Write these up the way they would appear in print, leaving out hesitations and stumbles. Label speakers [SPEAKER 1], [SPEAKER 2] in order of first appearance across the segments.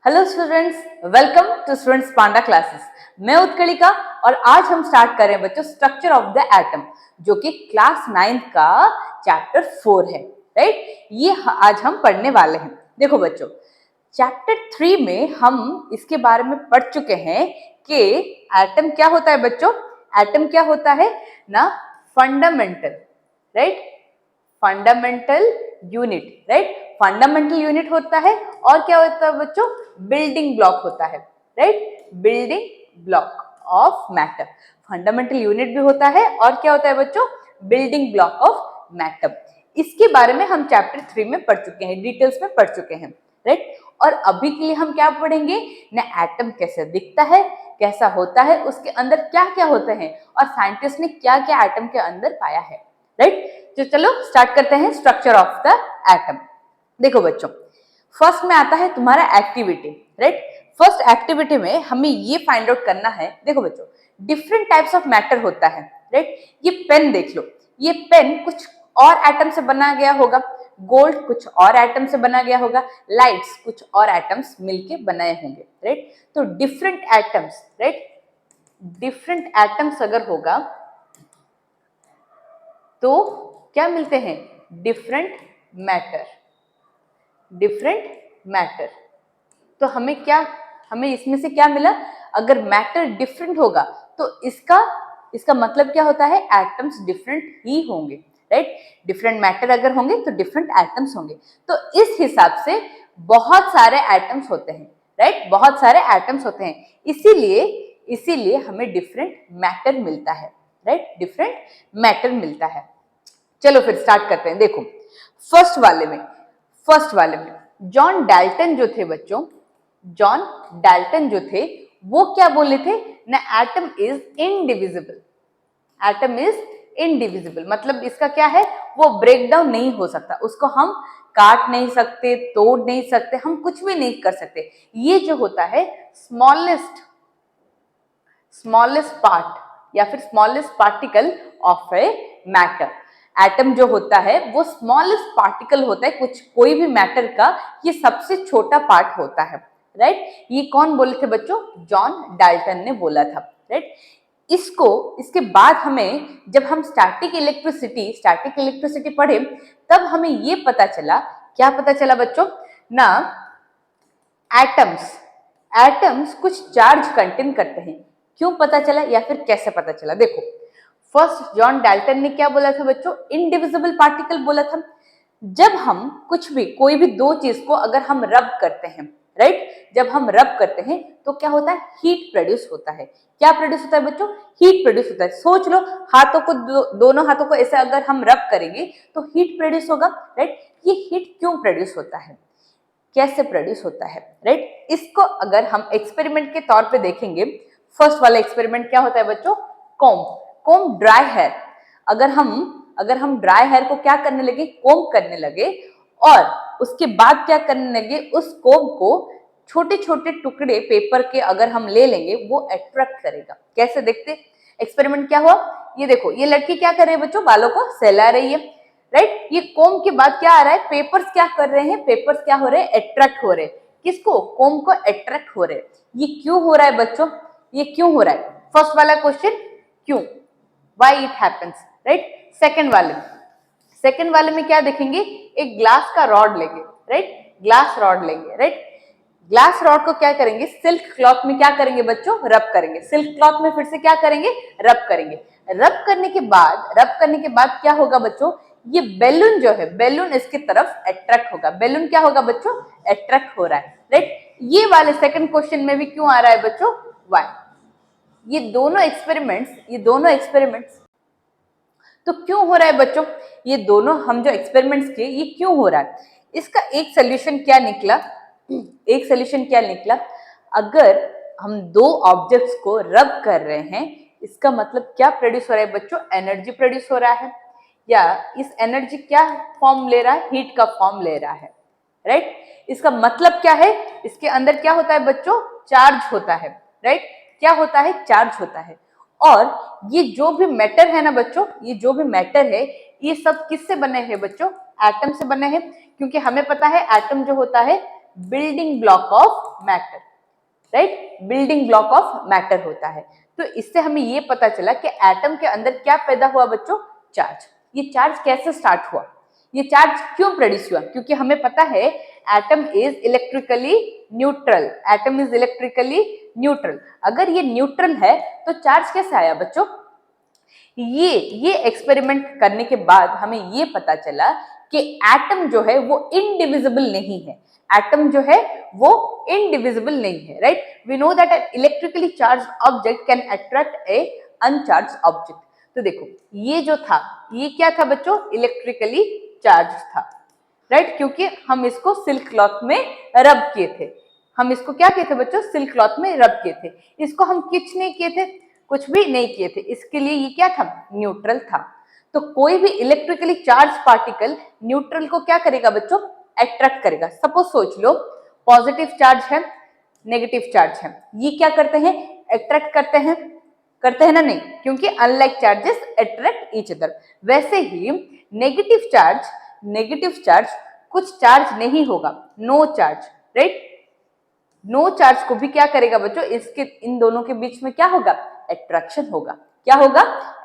[SPEAKER 1] Hello students, welcome to students Panda classes. मैं उत्कलिका और आज हम स्टार्ट कर रहे हैं बच्चों स्ट्रक्चर ऑफ द एटम, जो कि क्लास 9 का चैप्टर 4 है। राइट, ये आज हम पढ़ने वाले हैं। देखो बच्चों, चैप्टर 3 में हम इसके बारे में पढ़ चुके हैं कि एटम क्या होता है बच्चों। एटम क्या होता है ना, fundamental, right, fundamental unit, right, fundamental unit होता है। और क्या होता है बच्चों, बिल्डिंग ब्लॉक होता है, right, building block of matter. Fundamental unit भी होता है और क्या होता है बच्चों, बिल्डिंग ब्लॉक ऑफ मैटर। इसके बारे में हम चैप्टर 3 में पढ़ चुके हैं, डिटेल्स में पढ़ चुके हैं, राइट। और अभी के लिए हम क्या पढ़ेंगे ना, एटम कैसे दिखता है, कैसा होता है, उसके अंदर क्या क्या होते हैं और साइंटिस्ट ने क्या क्या एटम के अंदर पाया है, राइट। तो चलो स्टार्ट करते हैं स्ट्रक्चर ऑफ द एटम। देखो बच्चों, फर्स्ट में आता है तुम्हारा एक्टिविटी, राइट। फर्स्ट एक्टिविटी में हमें ये फाइंड आउट करना है। देखो बच्चों, डिफरेंट टाइप्स ऑफ मैटर होता है, राइट। ये पेन देख लो, ये पेन कुछ और एटम से बना गया होगा, गोल्ड कुछ और एटम से बना गया होगा, लाइट्स कुछ और एटम्स मिलके बनाए होंगे, राइट। तो different atoms, right, different atoms अगर होगा तो क्या मिलते हैं, डिफरेंट मैटर, डिफरेंट मैटर। तो हमें इसमें से क्या मिला, अगर मैटर डिफरेंट होगा तो इसका मतलब क्या होता है, एटम्स डिफरेंट ही होंगे, राइट। डिफरेंट मैटर अगर होंगे तो डिफरेंट एटम्स होंगे। तो इस हिसाब से बहुत सारे एटम्स होते हैं, राइट, बहुत सारे एटम्स होते हैं। इसीलिए हमें डिफरेंट मैटर मिलता है, राइट, डिफरेंट मैटर मिलता है। चलो फिर स्टार्ट करते हैं। देखो फर्स्ट वाले में जॉन डाल्टन जो थे बच्चों, जॉन डाल्टन जो थे वो क्या बोले थे ना, atom is indivisible, atom is indivisible. मतलब इसका क्या है, वो ब्रेक डाउन नहीं हो सकता, उसको हम काट नहीं सकते, तोड़ नहीं सकते, हम कुछ भी नहीं कर सकते। ये जो होता है स्मॉलेस्ट पार्ट या फिर smallest particle of a matter. Atom जो होता है वो स्मॉलेस्ट पार्टिकल होता है, कोई भी मैटर का ये सबसे छोटा पार्ट होता है, राइट। ये कौन बोले थे बच्चों, जॉन डाल्टन ने बोला था, राइट। इसके बाद हमें जब हम स्टैटिक इलेक्ट्रिसिटी पढ़े तब हमें ये पता चला, क्या पता चला बच्चों ना, एटम्स कुछ चार्ज कंटेन करते हैं। क्यों पता चला या फिर कैसे पता चला, देखो फर्स्ट जॉन डाल्टन ने क्या बोला था बच्चों, इनडिविजिबल पार्टिकल बोला था। जब हम कोई भी दो चीज को अगर हम रब करते हैं, राइट, जब हम रब करते हैं तो क्या होता है, हीट प्रोड्यूस होता है। क्या प्रोड्यूस होता है बच्चों, हीट प्रोड्यूस होता है। सोच लो, दोनों हाथों को ऐसे अगर हम रब करेंगे तो हीट प्रोड्यूस होगा, राइट। ये हीट क्यों प्रोड्यूस होता है, कैसे प्रोड्यूस होता है, राइट। इसको अगर हम एक्सपेरिमेंट के तौर पे देखेंगे, फर्स्ट वाला एक्सपेरिमेंट क्या होता है बच्चों, कोम ड्राई हेयर। अगर हम ड्राई हेयर को क्या करने लगे, कोम करने लगे, और उसके बाद क्या करने लगे, उस कोम को छोटे छोटे टुकड़े पेपर के अगर हम ले लेंगे वो अट्रैक्ट करेगा। कैसे देखते, एक्सपेरिमेंट क्या हुआ, ये देखो, ये लड़की क्या कर रही है बच्चों, बालों को सहला रही है, राइट। ये कोम के बाद क्या आ रहा है, पेपर्स क्या कर रहे हैं, पेपर्स क्या हो रहे हैं, अट्रैक्ट हो रहे हैं। किसको, कोम को अट्रैक्ट हो रहे हैं। ये क्यों हो रहा है बच्चों, ये क्यों हो रहा है, फर्स्ट वाला क्वेश्चन क्यों, why it happens, right. Second वाले में क्या देखेंगे, एक ग्लास का रॉड लेंगे, राइट, ग्लास रॉड लेंगे, राइट। ग्लास रॉड को क्या करेंगे, सिल्क क्लॉथ में क्या करेंगे बच्चों, रब करेंगे। सिल्क क्लॉथ में फिर से क्या करेंगे, रब करेंगे। रब करने के बाद क्या होगा बच्चों, ये बैलून जो है, बैलून इसकी तरफ अट्रैक्ट होगा। बैलून क्या होगा बच्चों, अट्रैक्ट हो रहा है, राइट। ये वाले सेकंड क्वेश्चन में भी क्यों आ रहा है बच्चों, व्हाई। ये दोनों एक्सपेरिमेंट्स तो क्यों हो रहा है बच्चों, ये दोनों हम जो एक्सपेरिमेंट्स किए ये क्यों हो रहा है, इसका एक सोल्यूशन क्या निकला, अगर हम दो ऑब्जेक्ट्स को रब कर रहे हैं, इसका मतलब क्या प्रोड्यूस हो रहा है बच्चों, एनर्जी प्रोड्यूस हो रहा है, या इस एनर्जी क्या फॉर्म ले रहा है, हीट का फॉर्म ले रहा है, राइट। इसका मतलब क्या है, इसके अंदर क्या होता है बच्चों, चार्ज होता है, राइट। क्या होता है, चार्ज होता है। और ये जो भी मैटर है ना बच्चों, ये जो भी मैटर है ये सब किससे बने हैं बच्चों, एटम से बने हैं। क्योंकि हमें पता है एटम जो होता है building block of matter, right, building block of matter होता है। तो इससे हमें ये पता चला कि एटम के अंदर क्या पैदा हुआ बच्चों, चार्ज। ये चार्ज कैसे स्टार्ट हुआ, ये चार्ज क्यों प्रोड्यूस हुआ, क्योंकि हमें पता है atom is electrically neutral, atom is electrically neutral. अगर ये न्यूट्रल है तो चार्ज कैसे आया बच्चों, ये एक्सपेरिमेंट करने के बाद हमें ये पता चला कि एटम जो है वो इनडिविजिबल नहीं है, एटम जो है वो इनडिविजिबल नहीं है, right. We know that an electrically charged object can attract a uncharged object. तो देखो ये जो था, ये क्या था बच्चों, इलेक्ट्रिकली चार्ज था, राइट, क्योंकि हम इसको सिल्क क्लॉथ में रब किए थे, हम इसको क्या किए थे बच्चों, सिल्क क्लॉथ में रब किए थे। इसको हम कुछ नहीं किए थे, कुछ भी नहीं किए थे, इसके लिए ये क्या था, न्यूट्रल था। तो कोई भी इलेक्ट्रिकली चार्ज पार्टिकल न्यूट्रल को क्या करेगा बच्चों, अट्रैक्ट करेगा। सपोज सोच लो पॉजिटिव चार्ज है, नेगेटिव चार्ज है, ये क्या करते हैं, अट्रैक्ट करते हैं ना, नहीं, क्योंकि unlike charges attract each other. वैसे ही नेगेटिव चार्ज कुछ चार्ज नहीं होगा, no charge, right, no charge को भी क्या करेगा बच्चों, इसके इन दोनों के बीच में क्या होगा, अट्रैक्शन होगा। क्या होगा,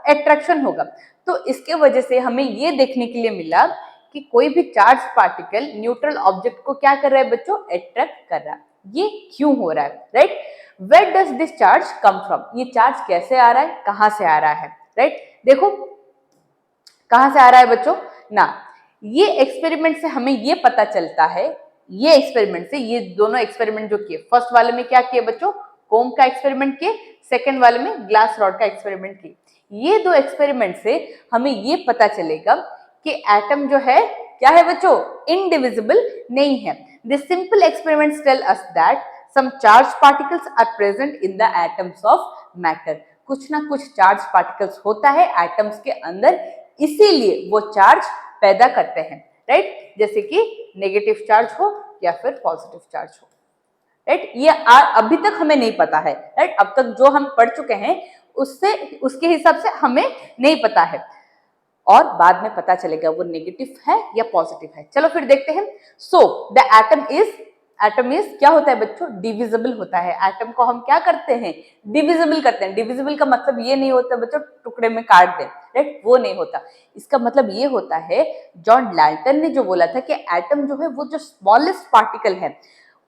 [SPEAKER 1] अट्रैक्शन होगा। तो इसके वजह से हमें ये देखने के लिए मिला कि कोई भी चार्ज पार्टिकल न्यूट्रल ऑब्जेक्ट को क्या कर रहा है बच्चों, अट्रैक्ट कर रहा है। ये क्यों हो रहा है, right. Where does this charge come from, ये चार्ज कैसे आ रहा है, कहां से आ रहा है, राइट। देखो कहां से आ रहा है बच्चों ना, ये एक्सपेरिमेंट से हमें ये पता चलता है, ये एक्सपेरिमेंट से, ये दोनों एक्सपेरिमेंट जो किए, फर्स्ट वाले में क्या किए बच्चों, कोम का एक्सपेरिमेंट किए, सेकेंड वाले में ग्लास रॉड का एक्सपेरिमेंट किए। ये दो एक्सपेरिमेंट से हमें ये पता चलेगा कि एटम जो है क्या है बच्चों, इनडिविजिबल नहीं है। This simple experiments tell us that some charge particles are present in the atoms of matter. कुछ ना कुछ चार्ज पार्टिकल्स होता है एटम्स के अंदर, इसीलिए वो चार्ज पैदा करते हैं, राइट, जैसे कि नेगेटिव चार्ज हो या फिर पॉजिटिव चार्ज हो, राइट। ये अभी तक हमें नहीं पता है, राइट, अब तक जो हम पढ़ चुके हैं उससे, उसके हिसाब से हमें नहीं पता है, और बाद में पता चलेगा वो नेगेटिव है या पॉजिटिव है। चलो फिर देखते हैं। सो द एटम इज क्या होता है बच्चों, डिविजिबल होता है। एटम को हम क्या करते हैं, डिविजिबल करते हैं। डिविजिबल का मतलब ये नहीं होता बच्चों टुकड़े में काट दें, राइट, वो नहीं होता। इसका मतलब ये होता है, जॉन डाल्टन ने जो बोला था कि एटम जो है वो जो स्मॉलेस्ट पार्टिकल है,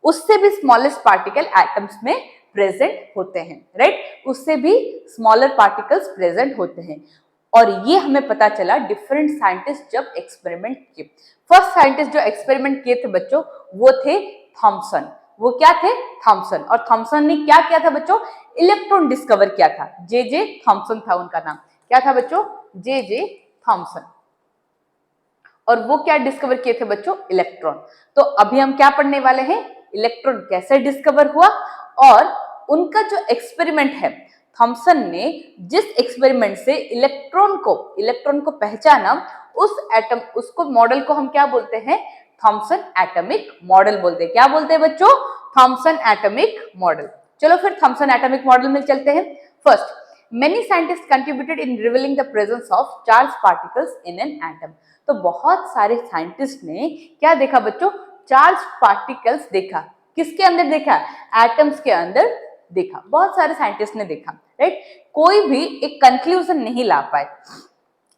[SPEAKER 1] उससे भी स्मॉलेस्ट पार्टिकल एटम्स में प्रेजेंट होते हैं, राइट, उससे भी स्मॉलर पार्टिकल्स प्रेजेंट होते हैं। और ये हमें पता चला डिफरेंट साइंटिस्ट जब एक्सपेरिमेंट किए। फर्स्ट साइंटिस्ट जो एक्सपेरिमेंट किए थे बच्चों वो थे थॉमसन। वो क्या थे, थॉमसन। और थॉमसन ने क्या किया था बच्चों, इलेक्ट्रॉन डिस्कवर किया था। जे थॉमसन था उनका नाम। क्या था बच्चों, जे थॉमसन। और वो क्या डिस्कवर किए थे बच्चों, इलेक्ट्रॉन। तो अभी हम क्या पढ़ने वाले हैं, इलेक्ट्रॉन कैसे डिस्कवर हुआ, और उनका जो एक्सपेरिमेंट है, थॉमसन ने जिस एक्सपेरिमेंट से इलेक्ट्रॉन को पहचाना, उस एटम, उसको मॉडल को हम क्या बोलते हैं, थॉमसन एटॉमिक मॉडल बोलते हैं। क्या बोलते हैं बच्चों, थॉमसन एटॉमिक मॉडल। चलो फिर थॉमसन एटॉमिक मॉडल में चलते हैं। First, many scientist contributed in revealing the presence of charge particles in an atom. तो बहुत सारे साइंटिस्ट ने क्या देखा बच्चों, चार्ज पार्टिकल्स देखा। किसके अंदर देखा, एटम्स के अंदर देखा। बहुत सारे साइंटिस्ट ने देखा, राइट। कोई भी एक कंक्लूजन नहीं ला पाए।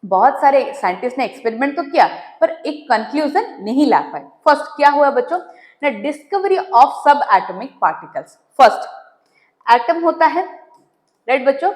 [SPEAKER 1] बहुत सारे साइंटिस्ट ने एक्सपेरिमेंट तो किया पर एक कंक्लूजन नहीं ला पाए। फर्स्ट क्या हुआ बच्चों, द डिस्कवरी ऑफ सब एटॉमिक पार्टिकल्स। फर्स्ट एटम होता है, राइट बच्चों,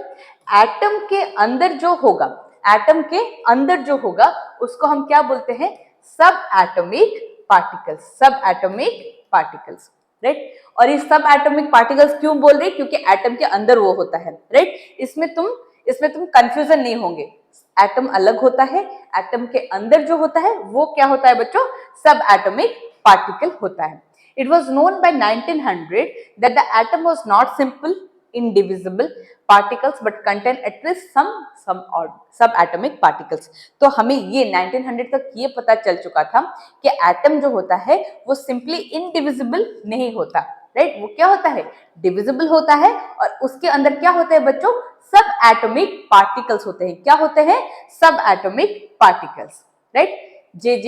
[SPEAKER 1] एटम के अंदर जो होगा, एटम के अंदर जो होगा उसको हम क्या बोलते हैं, सब एटॉमिक पार्टिकल्स। सब एटॉमिक पार्टिकल्स, राइट। और ये सब एटॉमिक पार्टिकल्स क्यों बोल रहे हैं, क्योंकि एटम के अंदर वो होता है, राइट। इसमें तुम कंफ्यूजन नहीं होंगे। एटम अलग होता है, एटम के अंदर जो होता है वो क्या होता है बच्चों, सब एटॉमिक पार्टिकल होता है। It was known by 1900 that the atom was not simple indivisible particles but contain at least some subatomic particles। तो हमें ये 1900 तक ये पता चल चुका था कि एटम जो होता है वो सिंपली इनडिविजिबल नहीं होता, राइट। वो क्या होता है, डिविजिबल होता है। और उसके अंदर क्या होता है बच्चों, सब एटॉमिक पार्टिकल्स होते हैं। क्या होते हैं, सब atomic particles, right. J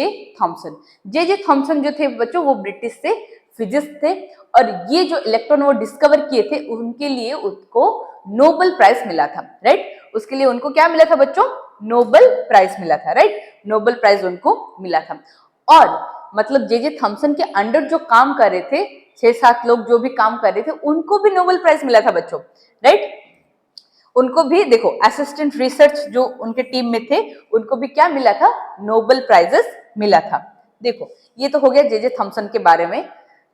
[SPEAKER 1] Thomson जो थे बच्चों वो ब्रिटिश से फिजिक्स थे, और ये जो इलेक्ट्रॉन वो डिस्कवर किए थे उनके लिए उसको नोबेल प्राइज मिला था, राइट। उसके लिए उनको क्या मिला था बच्चों? नोबेल प्राइज मिला था, राइट। नोबेल प्राइज उनको मिला था। और मतलब जे थॉमसन के अंडर जो काम कर रहे थे, 6-7 लोग जो भी काम कर रहे थे, उनको भी नोबेल प्राइज मिला था बच्चों, राइट। उनको भी देखो असिस्टेंट रिसर्च जो उनके टीम में थे, उनको भी क्या मिला था? नोबेल प्राइजेस मिला था। देखो ये तो हो गया जे थॉमसन के बारे में,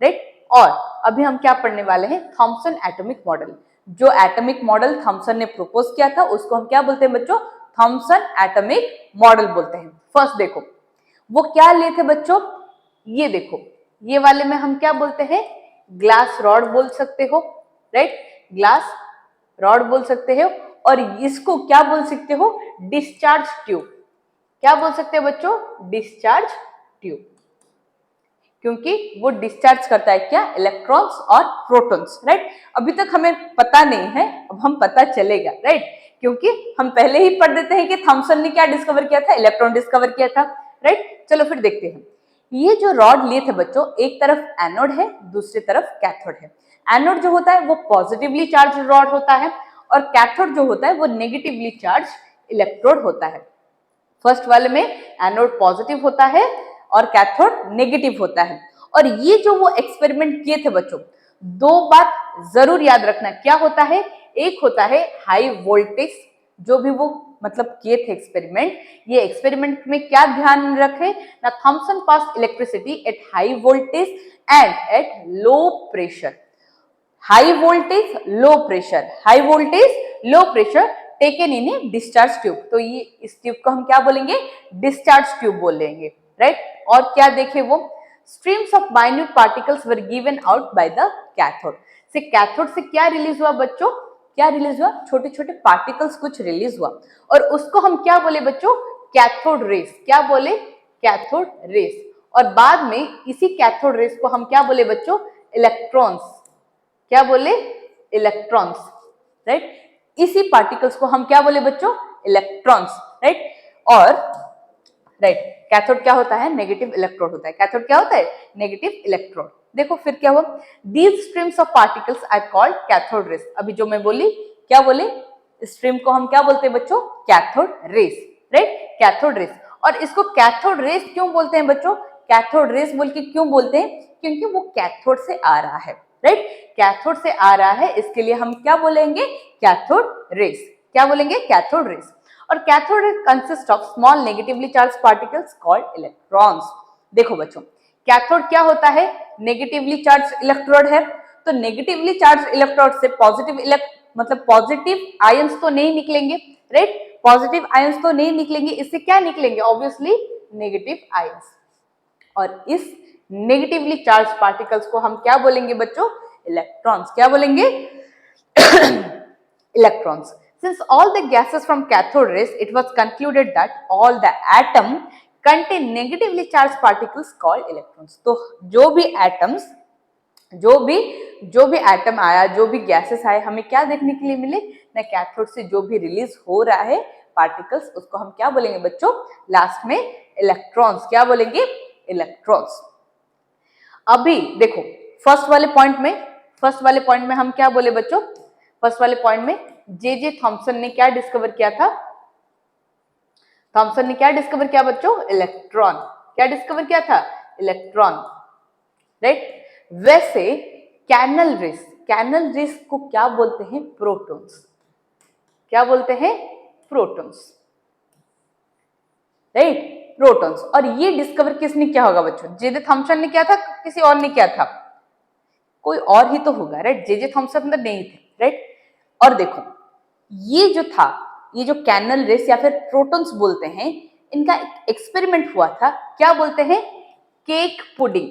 [SPEAKER 1] राइट। और अभी हम क्या पढ़ने वाले हैं? Thomson atomic model. जो एटॉमिक मॉडल थॉमसन ने प्रपोज किया था उसको हम क्या बोलते हैं बच्चों? थॉमसन एटॉमिक मॉडल बोलते हैं। फर्स्ट देखो वो क्या लिए थे बच्चों? ये देखो, ये वाले में हम क्या बोलते हैं? ग्लास रॉड बोल सकते हो, राइट। ग्लास रॉड बोल सकते हो। और इसको क्या बोल सकते हो? Discharge tube. क्या बोल सकते हो बच्चों? डिस्चार्ज ट्यूब, क्योंकि वो डिस्चार्ज करता है क्या? इलेक्ट्रॉन्स और प्रोटॉन्स, राइट। अभी तक हमें पता नहीं है, अब हम पता चलेगा, राइट। क्योंकि हम पहले ही पढ़ देते हैं कि थॉमसन ने क्या डिस्कवर किया था? इलेक्ट्रॉन डिस्कवर किया था, राइट। चलो फिर देखते हैं। ये जो रॉड लिए थे बच्चों, एक तरफ एनोड है, दूसरी तरफ कैथोड है। एनोड जो होता है वो पॉजिटिवली चार्ज रॉड होता है, और कैथोड जो होता है वो नेगेटिवली चार्ज इलेक्ट्रोड होता है। फर्स्ट वाले में एनोड पॉजिटिव होता है और कैथोड नेगेटिव होता है। और ये जो वो एक्सपेरिमेंट किए थे बच्चों, दो बात जरूर याद रखना। क्या होता है? एक होता है हाई वोल्टेज, जो भी वो मतलब किए थे एक्सपेरिमेंट, ये एक्सपेरिमेंट में क्या ध्यान रखे ना? Thomson pass electricity at high voltage and at low pressure. High voltage low pressure, high voltage low pressure taken in a discharge tube. तो ये इस ट्यूब को हम क्या बोलेंगे? डिस्चार्ज ट्यूब बोलेंगे, राइट। और क्या देखे वो? Streams of minute particles were given out by the cathode. से कैथोड से क्या रिलीज हुआ बच्चों? क्या रिलीज हुआ? छोटे छोटे पार्टिकल्स कुछ रिलीज हुआ, और उसको हम क्या बोले बच्चों? Cathode rays. क्या बोले? Cathode rays. और बाद में इसी कैथोड रेस को हम क्या बोले बच्चों? इलेक्ट्रॉन्स। क्या बोले? Electrons, right. इसी पार्टिकल्स को हम क्या बोले बच्चों? Electrons, right. और राइट, कैथोड क्या होता है? नेगेटिव इलेक्ट्रोड होता है। कैथोड क्या होता है? Negative electrode. देखो फिर क्या हुआ? These streams of particles are called cathode rays. अभी जो मैं बोली, क्या बोले? स्ट्रीम को हम क्या बोलते हैं बच्चों? Cathode rays, right. Cathode rays. और इसको कैथोड रेस क्यों बोलते हैं बच्चों? कैथोड रेस बोल के क्यों बोलते हैं? क्योंकि वो कैथोड से आ रहा है, राइट। कैथोड से आ रहा है, इसके लिए हम क्या बोलेंगे? Cathode rays. क्या बोलेंगे? Cathode rays. और cathode consist of small negatively charged particles called electrons. देखो बच्चों, कैथोड क्या होता है? नेगेटिवली चार्ज इलेक्ट्रोड है। तो नेगेटिवली चार्ज इलेक्ट्रोड से पॉजिटिव मतलब पॉजिटिव आयंस तो नहीं निकलेंगे, राइट। पॉजिटिव आयंस तो नहीं निकलेंगे, इससे क्या निकलेंगे? Obviously negative ions. और इस नेगेटिवली चार्ज पार्टिकल्स को हम क्या बोलेंगे बच्चों? इलेक्ट्रॉन्स। क्या बोलेंगे? Electrons. Since all the gases from cathode rays, it was concluded that all the atom contain negatively charged particles called electrons. तो जो भी एटम्स, जो भी एटम आया, जो भी गैसेस आए, हमें क्या देखने के लिए मिले ना? कैथोड से जो भी रिलीज हो रहा है पार्टिकल्स, उसको हम क्या बोलेंगे बच्चों? लास्ट में इलेक्ट्रॉन्स। क्या बोलेंगे? इलेक्ट्रॉन्स। अभी देखो फर्स्ट वाले पॉइंट में हम क्या बोले बच्चों? फर्स्ट वाले पॉइंट में जे थॉमसन ने क्या डिस्कवर किया था? थॉमसन ने क्या डिस्कवर किया बच्चों? इलेक्ट्रॉन। क्या डिस्कवर किया था? Electron, right. वैसे कैनल रेस को क्या बोलते हैं? प्रोटॉन्स। क्या बोलते हैं? Protons, right. प्रोटॉन्स। और ये डिस्कवर किसने किया होगा बच्चों? जे थॉमसन ने किया था? किसी और ने किया था? कोई और ही तो होगा, राइट। जे थॉमसन तो नहीं थे, राइट। और देखो ये जो था, ये जो कैनल रेस या फिर प्रोटॉन्स बोलते हैं, इनका एक्सपेरिमेंट हुआ था। क्या बोलते हैं? केक पुडिंग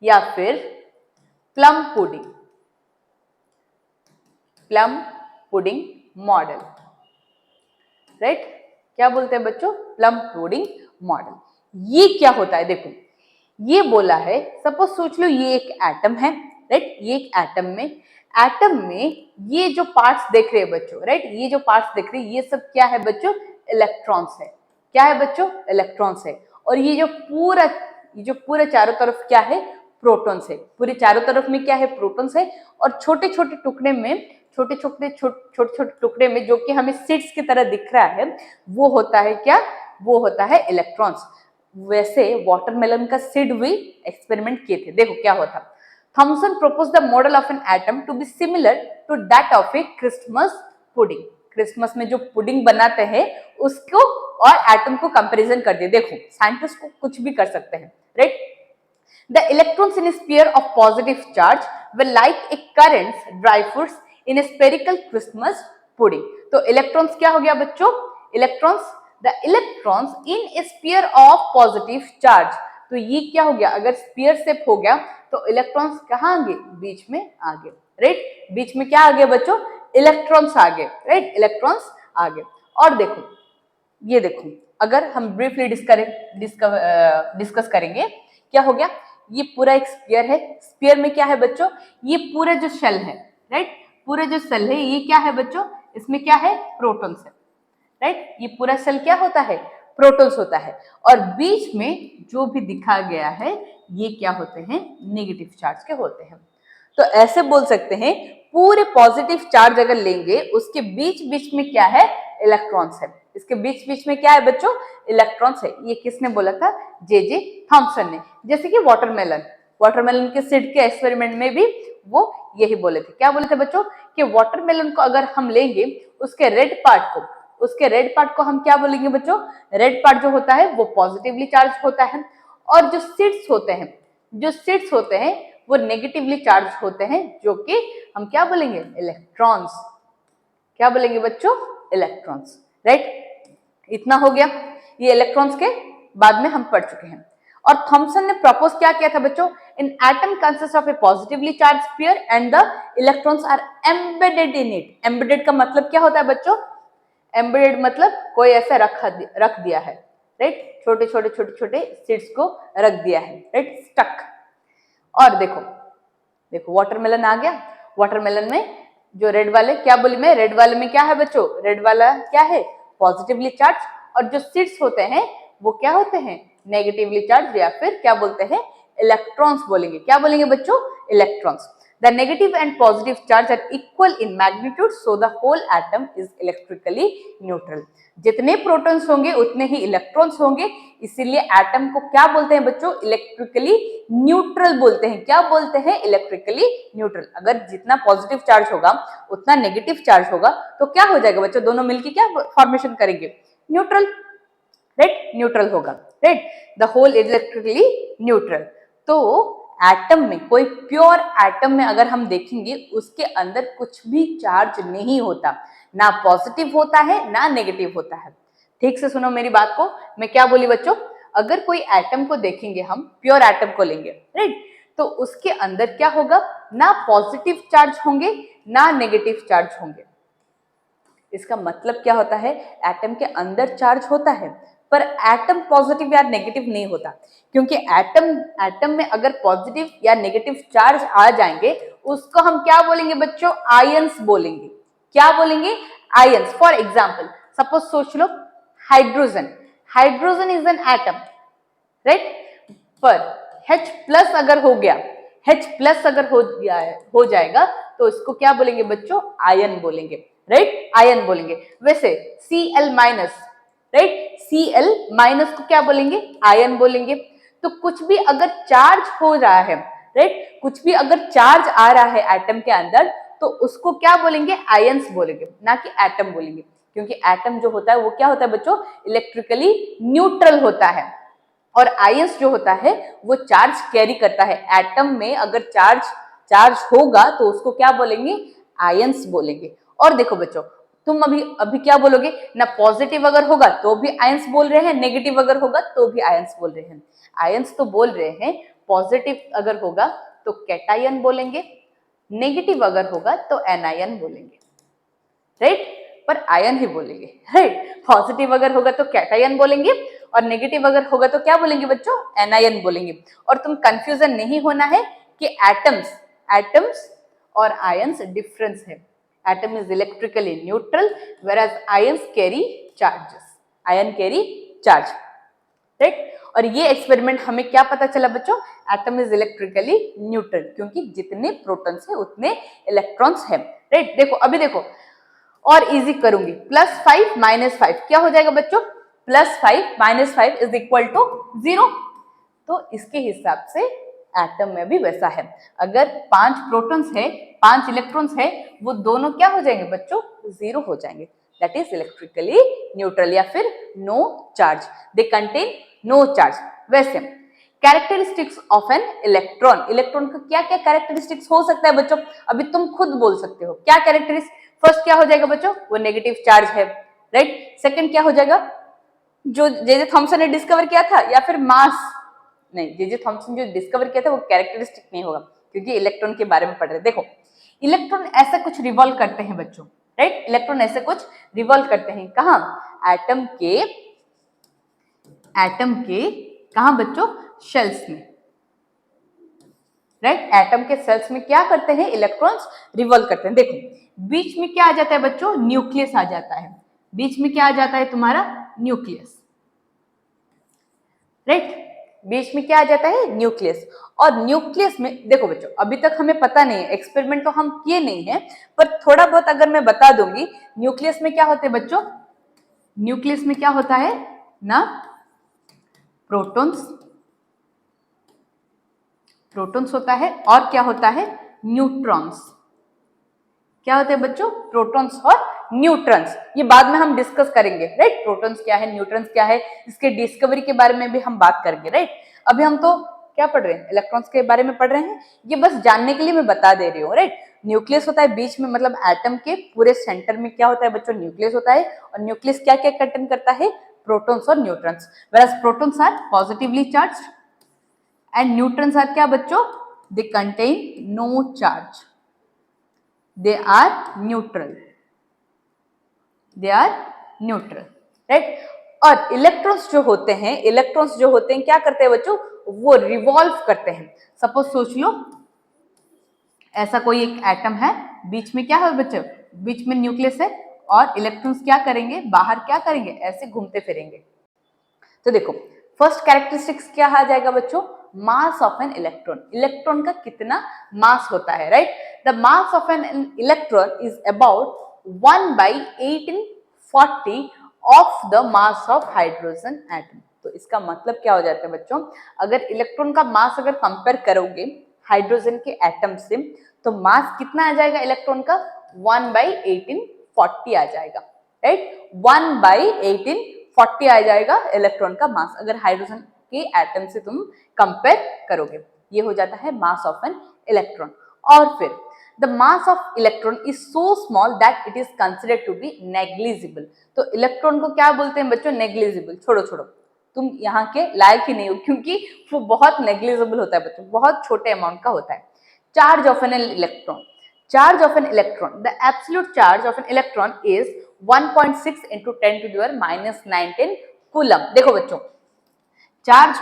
[SPEAKER 1] या फिर plum pudding, plum pudding model, right. क्या बोलते हैं बच्चों? Plum pudding model. ये क्या होता है? देखो ये बोला है, सपोज सोच लो ये एक एटम है, राइट। ये एक एटम में ये जो पार्ट्स देख रहे हैं बच्चों, राइट, ये जो पार्ट्स देख रहे हैं, ये सब क्या है बच्चों? इलेक्ट्रॉन्स है। क्या है बच्चों? इलेक्ट्रॉन्स है। और ये जो पूरा चारों तरफ क्या है? प्रोटॉन्स है। पूरे चारों तरफ में क्या है, प्रोटॉन्स है। और छोटे छोटे टुकड़े में छोटे छोटे टुकड़े में जो कि हमें सीड्स की तरह दिख रहा है, वो होता है क्या, वो होता है इलेक्ट्रॉन्स। वैसे वाटरमेलन का सीड भी एक्सपेरिमेंट किए थे। देखो क्या होता, Thompson proposed the model of an atom to be similar to that of a Christmas pudding। Christmas में जो पुडिंग बनाते हैं उसको और एटम को कंपैरिजन कर दिया। देखो साइंटिस्ट को कुछ भी कर सकते हैं, right. The electrons in a sphere of positive charge were like a currents dry fruits in a spherical Christmas pudding। तो इलेक्ट्रॉन्स क्या हो गया बच्चों, electrons, the electrons in A sphere of positive charge. तो ये क्या हो गया, अगर स्फीयर शेप हो गया तो इलेक्ट्रॉन्स कहाँ आगे, बीच में आगे, राइट। बीच में क्या आ गया बच्चों, इलेक्ट्रॉन्स आगे, राइट, इलेक्ट्रॉन्स आगे। और देखो ये देखो, अगर हम ब्रीफली डिस्कस करेंगे, क्या हो गया, ये पूरा एक स्फीयर है। स्फीयर में क्या है बच्चों, ये पूरा जो शेल है, राइट, पूरा जो शेल है ये क्या है बच्चों, इसमें क्या है, प्रोटॉन्स है, राइट। ये पूरा शेल क्या होता है, प्रोटॉन्स होता है। और बीच में जो भी दिखा गया है ये क्या होते हैं, नेगेटिव चार्ज के होते हैं। तो ऐसे बोल सकते हैं पूरे पॉजिटिव चार्ज अगर लेंगे उसके बीच बीच में क्या है, इलेक्ट्रॉन्स है। इसके बीच बीच में क्या है बच्चों, इलेक्ट्रॉन्स है। ये किसने बोला था, जे थॉमसन ने। जैसे कि वाटरमेलन के सीड के एक्सपेरिमेंट में भी वो यही बोले थे। क्या बोले थे बच्चों, कि वाटरमेलन को अगर हम लेंगे उसके रेड पार्ट को हम क्या बोलेंगे बच्चों, रेड पार्ट जो होता है वो पॉजिटिवली चार्ज होता है, और जो सीड्स होते हैं वो नेगेटिवली चार्ज होते हैं, जो कि हम क्या बोलेंगे, इलेक्ट्रॉन्स। क्या बोलेंगे बच्चों, इलेक्ट्रॉन्स, राइट। इतना हो गया, ये इलेक्ट्रॉन्स के बाद में हम पढ़ चुके हैं। और थॉमसन ने प्रपोज क्या किया था बच्चों, in atom consist of a positively charged sphere and the electrons are embedded in it. Embedded का मतलब क्या होता है बच्चों, एम्बेडेड मतलब कोई ऐसा रख दिया है, राइट, छोटे छोटे सीड्स को रख दिया है, राइट, स्टक। और देखो वाटरमेलन आ गया। वाटरमेलन में जो रेड वाले, क्या बोली मैं, रेड वाले में क्या है बच्चों, रेड वाला क्या है, पॉजिटिवली चार्ज, और जो सीड्स होते हैं वो क्या होते हैं, नेगेटिवली चार्ज, या फिर क्या बोलते हैं, इलेक्ट्रॉन्स बोलेंगे। क्या बोलेंगे बच्चों, electrons. The negative and positive charge are equal in magnitude, so the whole atom is electrically neutral। जितने प्रोटॉन्स होंगे उतने ही इलेक्ट्रॉन्स होंगे, इसीलिए एटम को क्या बोलते हैं बच्चों, इलेक्ट्रिकली न्यूट्रल बोलते हैं। क्या बोलते हैं, इलेक्ट्रिकली न्यूट्रल। अगर जितना पॉजिटिव चार्ज होगा उतना नेगेटिव चार्ज होगा तो क्या हो जाएगा बच्चों, दोनों मिलकर क्या फॉर्मेशन करेंगे, न्यूट्रल, राइट, न्यूट्रल होगा, right. The whole electrically neutral. तो एटम में, कोई प्योर एटम में अगर हम देखेंगे उसके अंदर कुछ भी चार्ज नहीं होता, ना पॉजिटिव होता है ना नेगेटिव होता है। ठीक से सुनो मेरी बात को, मैं क्या बोली बच्चों, अगर कोई एटम को देखेंगे, हम प्योर एटम को लेंगे, राइट, तो उसके अंदर क्या होगा, ना पॉजिटिव चार्ज होंगे ना नेगेटिव चार्ज होंगे। इसका मतलब क्या होता है, एटम के अंदर चार्ज होता है पर एटम पॉजिटिव या नेगेटिव नहीं होता, क्योंकि एटम में अगर पॉजिटिव या नेगेटिव चार्ज आ जाएंगे उसको हम क्या बोलेंगे बच्चों, आयंस बोलेंगे। क्या बोलेंगे, आयंस। फॉर एग्जाम्पल सपोज सोच लो, hydrogen is an atom, right, पर H+ अगर हो गया, H+ अगर हो जाएगा तो इसको क्या बोलेंगे बच्चों, आयन बोलेंगे, राइट, आयन बोलेंगे। वैसे Cl-, राइट, Cl- को क्या बोलेंगे, आयन बोलेंगे। तो कुछ भी अगर चार्ज हो रहा है, राइट, कुछ भी अगर चार्ज आ रहा है एटम के अंदर तो उसको क्या बोलेंगे, आयंस बोलेंगे, ना कि एटम बोलेंगे। क्योंकि एटम जो होता है वो क्या होता है बच्चों, इलेक्ट्रिकली न्यूट्रल होता है, और आयंस जो होता है वो चार्ज कैरी करता है। एटम में अगर चार्ज होगा तो उसको क्या बोलेंगे, आयंस बोलेंगे। और देखो बच्चों, तुम अभी क्या बोलोगे ना, पॉजिटिव अगर होगा तो भी आयंस बोल रहे हैं, नेगेटिव अगर होगा तो भी आयंस बोल रहे हैं। आयंस तो बोल रहे हैं, पॉजिटिव अगर होगा तो कैटायन बोलेंगे, नेगेटिव अगर होगा तो एनायन बोलेंगे, राइट, पर आयन ही बोलेंगे, राइट। पॉजिटिव अगर होगा तो कैटायन बोलेंगे और नेगेटिव अगर होगा तो क्या बोलेंगे बच्चों, एनायन बोलेंगे। और तुम कंफ्यूजन नहीं होना है कि एटम्स और आयंस डिफरेंस है। Atom is electrically neutral whereas ions carry charges, ion carry charge, right. और ये एक्सपेरिमेंट हमें क्या पता चला बच्चों, एटम इज इलेक्ट्रिकली न्यूट्रल, क्योंकि जितने प्रोटॉन्स है उतने इलेक्ट्रॉन्स है, राइट। देखो अभी देखो और इजी करूंगी, +5 -5 क्या हो जाएगा बच्चों, +5 -5 इज इक्वल टू 0। तो इसके हिसाब से एटम में भी वैसा है, अगर 5 प्रोटॉन्स है 5 इलेक्ट्रॉन्स है, वो दोनों क्या हो जाएंगे बच्चों, 0 हो जाएंगे, दैट इज इलेक्ट्रिकली न्यूट्रल या फिर no charge, they contain no charge. वैसे characteristics of an electron, electron का क्या क्या कैरेक्टरिस्टिक्स हो सकता है बच्चों, अभी तुम खुद बोल सकते हो क्या कैरेक्टरिस्टिक्स। फर्स्ट क्या हो जाएगा बच्चों, वो नेगेटिव चार्ज है, राइट। सेकंड क्या हो जाएगा, जो जे थॉमसन ने डिस्कवर किया था, या फिर मास, नहीं जे थॉमसन जो डिस्कवर किया था वो कैरेक्टरिस्टिक नहीं होगा, क्योंकि इलेक्ट्रॉन के बारे में पढ़ रहे। देखो इलेक्ट्रॉन ऐसा कुछ रिवॉल्व करते हैं बच्चों, राइट, इलेक्ट्रॉन ऐसे कुछ रिवॉल्व करते हैं, कहां, एटम के कहां बच्चों, शेल्स में, राइट। एटम के सेल्स में क्या करते हैं, इलेक्ट्रॉन्स रिवॉल्व करते हैं। देखो बीच में क्या आ जाता है बच्चों, न्यूक्लियस आ जाता है, बीच में क्या आ जाता है तुम्हारा, न्यूक्लियस, राइट। बीच में क्या आ जाता है, न्यूक्लियस। और न्यूक्लियस में देखो बच्चों अभी तक हमें पता नहीं है, एक्सपेरिमेंट तो हम किए नहीं है, पर थोड़ा बहुत अगर मैं बता दूंगी, न्यूक्लियस में क्या होते हैं बच्चों, न्यूक्लियस में क्या होता है ना, प्रोटॉन्स होता है, और क्या होता है, न्यूट्रॉन्स। क्या होते हैं बच्चों, प्रोटॉन्स और न्यूट्रॉन्स, ये बाद में हम डिस्कस करेंगे, राइट। प्रोटॉन्स क्या है, न्यूट्रॉन्स क्या है, इसके डिस्कवरी के बारे में भी हम बात करेंगे, राइट। अभी हम तो क्या पढ़ रहे हैं, इलेक्ट्रॉन्स के बारे में पढ़ रहे हैं, ये बस जानने के लिए मैं बता दे रही हूँ, राइट। न्यूक्लियस होता है बीच में, मतलब एटम के पूरे सेंटर में क्या होता है बच्चों, न्यूक्लियस होता है, और न्यूक्लियस क्या क्या कंटेन करता है, प्रोटॉन्स और neutrons, whereas protons are positively charged and neutrons are क्या बच्चों, they contain no charge, they are neutral, right. और इलेक्ट्रॉन्स जो होते हैं क्या करते हैं बच्चों, वो रिवॉल्व करते हैं। सपोज सोच लो ऐसा कोई एक एटम है, बीच में क्या है बच्चों, बीच में न्यूक्लियस है, और इलेक्ट्रॉन्स क्या करेंगे, बाहर क्या करेंगे, ऐसे घूमते फिरेंगे। तो देखो फर्स्ट कैरेक्टरिस्टिक्स क्या आ जाएगा बच्चों, mass of an electron, electron का कितना मास होता है, right. The mass of an electron is about 1/1840 of the mass of hydrogen atom. तो इसका मतलब क्या हो जाता है बच्चों, अगर इलेक्ट्रॉन का मास अगर कंपेयर करोगे हाइड्रोजन के एटम से, तो मास कितना आ जाएगा इलेक्ट्रॉन का, 1/1840 आ जाएगा, राइट। 1/1840 आ जाएगा इलेक्ट्रॉन का मास, अगर हाइड्रोजन के एटम से तुम कंपेयर करोगे। ये हो जाता है मास ऑफ एन इलेक्ट्रॉन। और फिर the mass of electron is so small that it is considered to be negligible. तो इलेक्ट्रॉन को क्या बोलते हैं बच्चों, नेग्लिजिबल, छोड़ो तुम यहाँ के लायक ही नहीं हो, क्योंकि वो बहुत नेग्लिजिबल होता है बच्चों, बहुत छोटे अमाउंट का होता है। Charge of an electron, charge of an electron, the absolute charge of an electron is 1.6 into 10⁻⁹ coulomb. देखो बच्चों चार्ज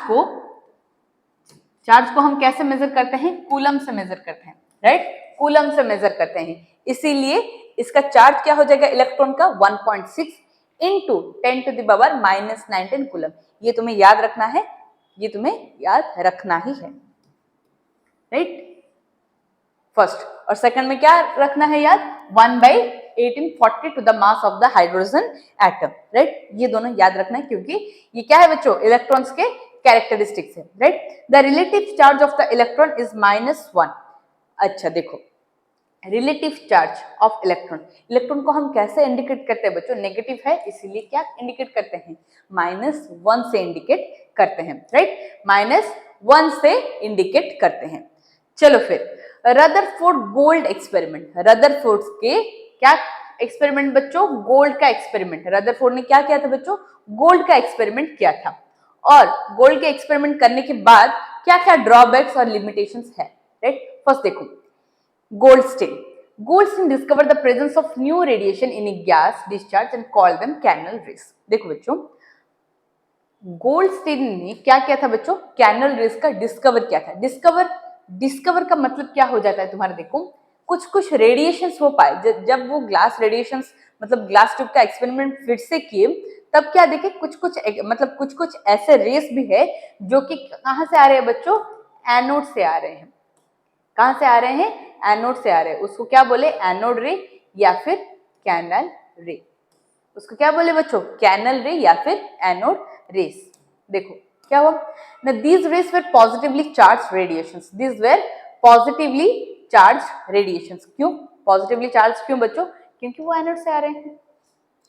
[SPEAKER 1] को हम कैसे मेजर करते हैं, कूलम से मेजर करते हैं, राइट, कूलम से मेजर करते हैं, इसीलिए इसका चार्ज क्या हो जाएगा इलेक्ट्रॉन का, 1.6 into 10⁻⁹ कूलम। ये तुम्हें याद रखना है, राइट। फर्स्ट और सेकंड में क्या रखना है याद, 1/1840 to the mass of the hydrogen atom, right. ये दोनों याद रखना है, क्योंकि ये क्या है बच्चों, इलेक्ट्रॉन्स के कैरेक्टरिस्टिक्स है, right. The relative charge of the electron is -1। अच्छा देखो relative charge of electron, electron को हम कैसे इंडिकेट करते हैं बच्चों, नेगेटिव है इसीलिए क्या इंडिकेट करते हैं, -1 से इंडिकेट करते हैं, राइट, -1 से इंडिकेट करते हैं। चलो फिर रदरफोर्ड गोल्ड एक्सपेरिमेंट, रदरफोर्ड के क्या एक्सपेरिमेंट बच्चों, गोल्ड का एक्सपेरिमेंट। रदरफोर्ड ने क्या किया था बच्चों, गोल्ड का एक्सपेरिमेंट किया था। और गोल्ड के एक्सपेरिमेंट करने के बाद क्या क्या ड्रॉबैक्स और लिमिटेशंस है, राइट। फर्स्ट देखो Goldstein discovered the presence of new radiation in a gas discharge and called them canal rays। देखो बच्चों गोल्डस्टीन ने क्या किया था बच्चों, कैनल रेस का डिस्कवर किया था। डिस्कवर का मतलब क्या हो जाता है तुम्हारा, देखो कुछ रेडिएशंस वो पाए, जब वो ग्लास रेडिएशंस मतलब ग्लास ट्यूब का एक्सपेरिमेंट फिर से किए, तब क्या देखे कुछ कुछ ऐसे रेस भी है जो कि कहां से आ रहे हैं बच्चों, एनोड से आ रहे हैं। कहां से आ रहे हैं, एनोड से आ रहे हैं। उसको क्या बोले, एनोड रे या फिर कैनल रे। उसको क्या बोले बच्चों, कैनल रे या फिर एनोड रेस। देखो क्या हुआ ना, these rays were positively charged radiations, these were positively charged radiations। क्यों positively charged, क्यों बच्चों, क्योंकि वो एनोड से आ रहे हैं,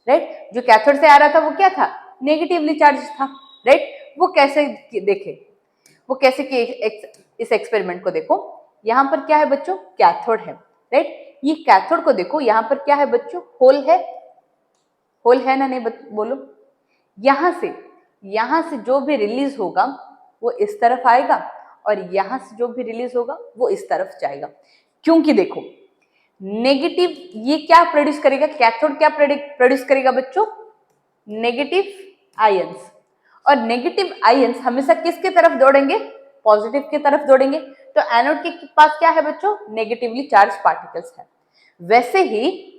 [SPEAKER 1] राइट। जो कैथोड से आ रहा था वो क्या था, नेगेटिवली चार्ज था, राइट। वो कैसे देखे, वो कैसे कि इस एक्सपेरिमेंट को देखो, यहाँ पर क्या है बच्चों, कैथोड है, राइट। ये कैथोड को देखो, यहाँ पर क्या है बच्चों, होल है, होल है ना, नहीं बोलो। यहाँ से जो भी रिलीज होगा वो इस तरफ आएगा और यहाँ से जो भी रिलीज होगा वो इस तरफ जाएगा। क्योंकि देखो नेगेटिव ये क्या प्रोड्यूस करेगा, कैथोड क्या प्रोड्यूस करेगा बच्चों, नेगेटिव आयंस। और नेगेटिव आयंस हमेशा किसके तरफ दौड़ेंगे, पॉजिटिव की तरफ दौड़ेंगे। तो एनोड के पास क्या है बच्चों, नेगेटिवली चार्ज पार्टिकल्स है। वैसे ही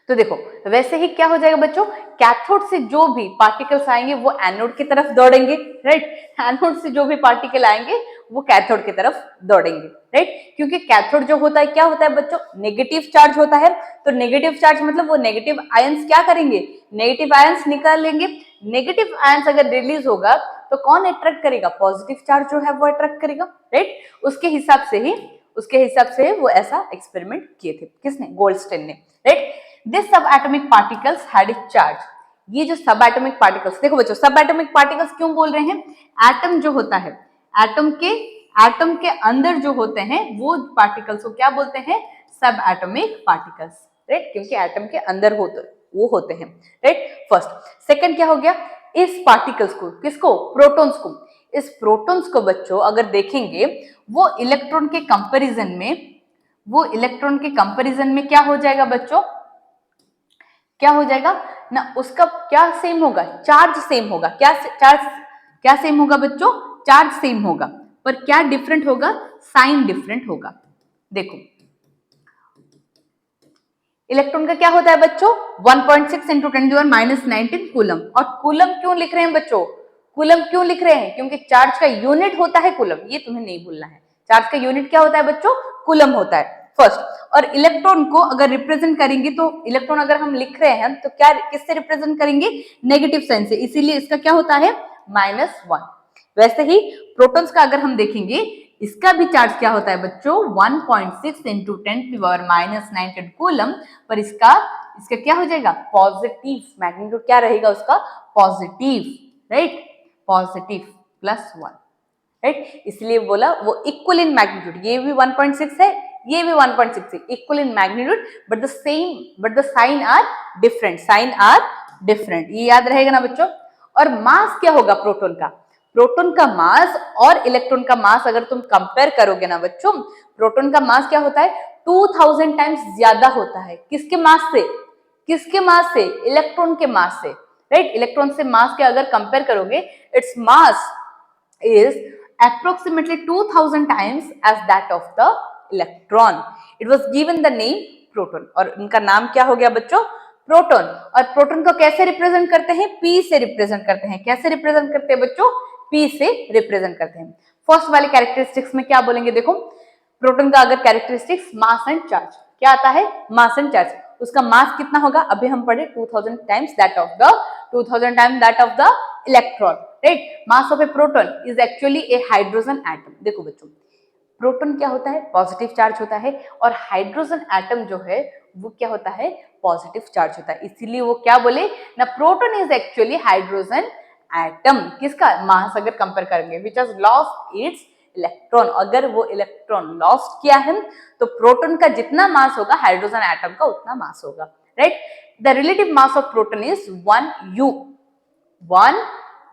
[SPEAKER 1] तो देखो वैसे ही क्या हो जाएगा बच्चों, कैथोड से जो भी पार्टिकल्स आएंगे वो एनोड की तरफ दौड़ेंगे, राइट। एनोड से जो भी पार्टिकल आएंगे वो कैथोड की तरफ दौड़ेंगे, राइट। क्योंकि कैथोड जो होता है क्या होता है बच्चों, नेगेटिव चार्ज होता है। तो नेगेटिव चार्ज मतलब वो नेगेटिव आयंस क्या करेंगे, नेगेटिव आयंस निकाल लेंगे। नेगेटिव आयंस अगर रिलीज होगा तो कौन अट्रैक्ट करेगा, पॉजिटिव चार्ज जो है वो अट्रैक्ट करेगा, राइट। उसके हिसाब से वो ऐसा एक्सपेरिमेंट किए थे, किसने, गोल्डस्टीन ने, राइट। दिस सब atomic particles had a charge. ये जो सब एटॉमिक पार्टिकल्स, देखो बच्चों सब एटॉमिक पार्टिकल्स क्यों बोल रहे हैं, एटम जो होता है, एटम के अंदर जो होते हैं वो पार्टिकल्स को क्या बोलते हैं, सब एटॉमिक पार्टिकल्स, राइट। क्योंकि एटम के अंदर होते हैं, राइट। फर्स्ट। सेकंड क्या हो गया, इस पार्टिकल्स को, किसको, प्रोटॉन्स को। इस प्रोटॉन्स को बच्चों अगर देखेंगे वो इलेक्ट्रॉन के कंपैरिजन में क्या हो जाएगा बच्चों, क्या हो जाएगा ना, उसका क्या सेम होगा, चार्ज सेम होगा। क्या सेम होगा बच्चों, चार्ज सेम होगा, पर क्या डिफरेंट होगा, साइन डिफरेंट होगा। देखो इलेक्ट्रॉन का क्या होता है बच्चों, 1.6 इंटू 10⁻⁻19 कूलम। और कूलम क्यों लिख रहे हैं बच्चों, कूलम क्यों लिख रहे हैं, क्योंकि चार्ज का यूनिट होता है कूलम, ये तुम्हें नहीं भूलना है। चार्ज का यूनिट क्या होता है बच्चों, कूलम होता है, फर्स्ट। और इलेक्ट्रॉन को अगर रिप्रेजेंट करेंगे, तो इलेक्ट्रॉन अगर हम लिख रहे हैं तो क्या किससे रिप्रेजेंट करेंगे, नेगेटिव साइन से, इसीलिए इसका क्या होता है, -1। वैसे ही प्रोटॉन्स का अगर हम देखेंगे, इसका भी चार्ज क्या होता है बच्चों, 1.6 इंटू 10⁻⁻19 कूलम, पर इसका क्या हो जाएगा, पॉजिटिव मैग्नीट्यूड क्या रहेगा उसका, पॉजिटिव, राइट, पॉजिटिव +1, राइट। इसलिए बोला वो इक्वल इन मैग्नीट्यूड, ये भी 1.6 है, ये भी 1.6 है, equal in magnitude, but the sign are different, ये याद रहेगा ना बच्चों। और मास क्या होगा प्रोटॉन का, प्रोटॉन का मास और इलेक्ट्रॉन का मास अगर तुम कंपेयर करोगे ना बच्चों, प्रोटॉन का मास क्या होता है, 2000 टाइम्स ज्यादा होता है, किसके मास से, इलेक्ट्रॉन के मास से, राइट। इलेक्ट्रॉन से मास के अगर कंपेयर करोगे, its mass is approximately 2000 times as that of the electron. It was given the name proton, और इनका नाम क्या हो गया बच्चों, प्रोटॉन। और प्रोटॉन को कैसे रिप्रेजेंट करते हैं, P से रिप्रेजेंट करते हैं। कैसे रिप्रेजेंट करते हैं बच्चों, P से रिप्रेजेंट करते हैं। फर्स्ट वाले कैरेक्टरिस्टिक्स में क्या बोलेंगे, देखो प्रोटॉन का अगर कैरेक्टरिस्टिक्स, मास एंड चार्ज, क्या आता है, मास एंड चार्ज। उसका मास कितना होगा, अभी हम पढ़े 2000 times that of the electron, right. Mass of A proton is actually A hydrogen atom. देखो बच्चों प्रोटॉन क्या होता है, पॉजिटिव चार्ज होता है, और हाइड्रोजन एटम जो है वो क्या होता है, पॉजिटिव चार्ज होता है। इसीलिए वो क्या बोले ना, proton is actually hydrogen atom. किसका मास अगर कंपेयर करेंगे, which has lost its electron, अगर वो इलेक्ट्रॉन लॉस्ट किया है तो प्रोटॉन का जितना मास होगा हाइड्रोजन एटम का उतना मास होगा, right. The relative mass of proton is 1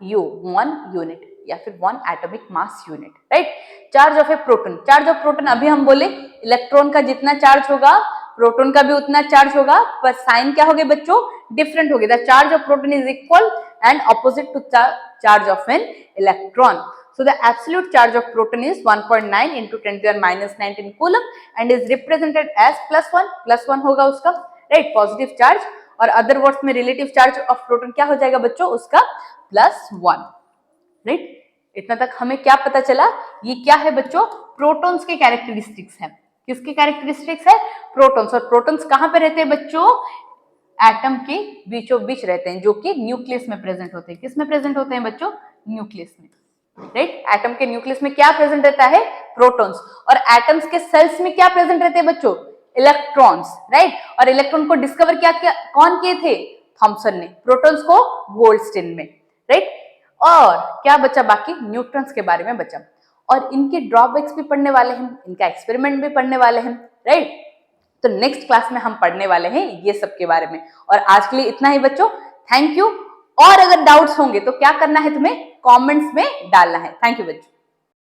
[SPEAKER 1] unit या फिर 1 atomic mass unit, right. Charge of A proton, अभी हम बोले इलेक्ट्रॉन का जितना चार्ज होगा प्रोटॉन का भी उतना चार्ज होगा, पर साइन क्या हो गए बच्चों, डिफरेंट हो गया। The charge of proton is equal and opposite to charge of an electron. So the absolute charge of proton is 1.9 into 10⁻⁻19 coulomb and is represented as +1 होगा उसका, राइट, पॉजिटिव चार्ज, और other words में relative charge of proton क्या हो जाएगा बच्चों, उसका +1, right. इतना तक हमें क्या पता चला, ये क्या है बच्चों, प्रोटॉन्स के कैरेक्टरिस्टिक्स है। किसके कैरेक्टरिस्टिक्स है, प्रोटॉन्स। और प्रोटॉन्स कहां पे रहते हैं बच्चों, एटम के बीचों बीच रहते हैं, जो कि न्यूक्लियस में प्रेजेंट होते हैं। किस में प्रेजेंट होते हैं बच्चों, न्यूक्लियस में, राइट। एटम के न्यूक्लियस में क्या प्रेजेंट रहता है, प्रोटॉन्स। और एटम्स के सेल्स में क्या प्रेजेंट रहते हैं बच्चों, इलेक्ट्रॉन्स, राइट। और इलेक्ट्रॉन को डिस्कवर क्या कौन किए थे, थॉमसन ने। प्रोटॉन्स को गोल्डस्टीन में, राइट। और क्या बचा बाकी, न्यूट्रॉन्स के बारे में बचा, और इनके ड्रॉबैक्स भी पढ़ने वाले हैं, इनका एक्सपेरिमेंट भी पढ़ने वाले हैं, राइट। तो नेक्स्ट क्लास में हम पढ़ने वाले हैं ये सब के बारे में। और आज के लिए इतना ही बच्चों, थैंक यू। और अगर डाउट्स होंगे तो क्या करना है तुम्हें, कमेंट्स में डालना है। थैंक यू बच्चों।